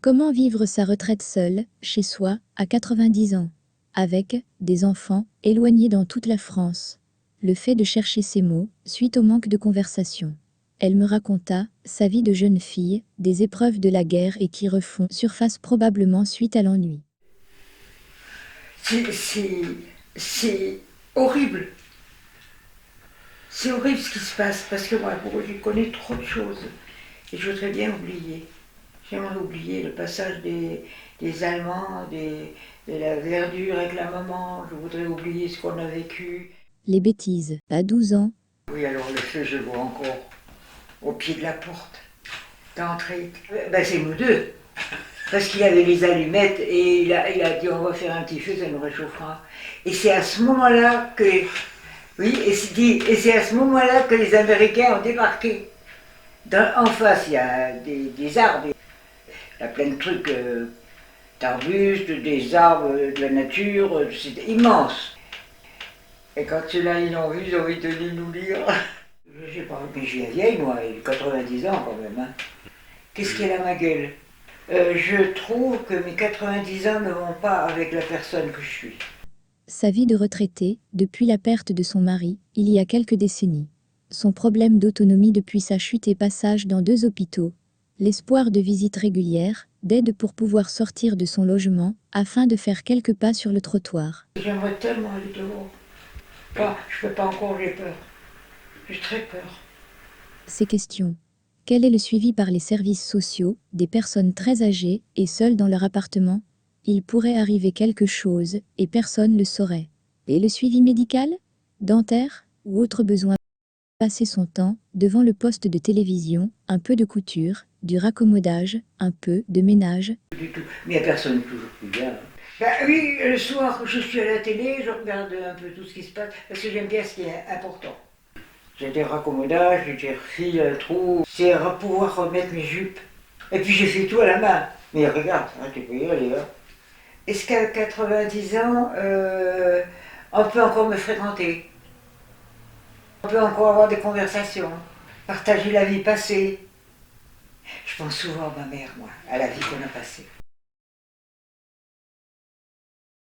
Comment vivre sa retraite seule, chez soi, à 90 ans, avec des enfants éloignés dans toute la France? Le fait de chercher ses mots, suite au manque de conversation. Elle me raconta sa vie de jeune fille, des épreuves de la guerre et qui refont surface probablement suite à l'ennui. C'est horrible. C'est horrible ce qui se passe parce que moi, je connais trop de choses et je voudrais bien oublier. J'aimerais oublier le passage des Allemands, de la verdure avec la maman. Je voudrais oublier ce qu'on a vécu. Les bêtises, à 12 ans. Oui, alors le feu, je le vois encore au pied de la porte d'entrée. Ben, c'est nous deux. Parce qu'il avait les allumettes et il a dit on va faire un petit feu, ça nous réchauffera. Et c'est à ce moment-là que. Oui, et c'est à ce moment-là que les Américains ont débarqué. En face, il y a des arbres. Il y a plein de trucs, d'arbustes, des arbres, de la nature, c'est immense. Et quand ceux-là, ils l'ont vu, ils ont envie de nous lire. Je sais pas, mais je suis vieille, moi, j'ai 90 ans quand même. Hein. Qu'est-ce qu'elle a ma gueule? Je trouve que mes 90 ans ne vont pas avec la personne que je suis. Sa vie de retraitée, depuis la perte de son mari, il y a quelques décennies. Son problème d'autonomie depuis sa chute et passage dans 2 hôpitaux. L'espoir de visites régulières, d'aide pour pouvoir sortir de son logement, afin de faire quelques pas sur le trottoir. J'aimerais tellement aller dehors. Je peux pas encore, j'ai peur. J'ai très peur. Ces questions. Quel est le suivi par les services sociaux des personnes très âgées et seules dans leur appartement? Il pourrait arriver quelque chose et personne ne le saurait. Et le suivi médical? Dentaire? Ou autre besoin? Passer son temps devant le poste de télévision, un peu de couture, du raccommodage, un peu de ménage. Du tout. Mais il n'y a personne toujours plus bien. Ben oui, le soir, je suis à la télé, je regarde un peu tout ce qui se passe, parce que j'aime bien ce qui est important. J'ai des raccommodages, j'ai refait un trou, c'est pouvoir remettre mes jupes. Et puis j'ai fait tout à la main. Mais regarde, hein, tu peux y aller. Hein. Est-ce qu'à 90 ans, on peut encore me fréquenter? On peut encore avoir des conversations, partager la vie passée. Je pense souvent à ma mère, moi, à la vie qu'on a passée.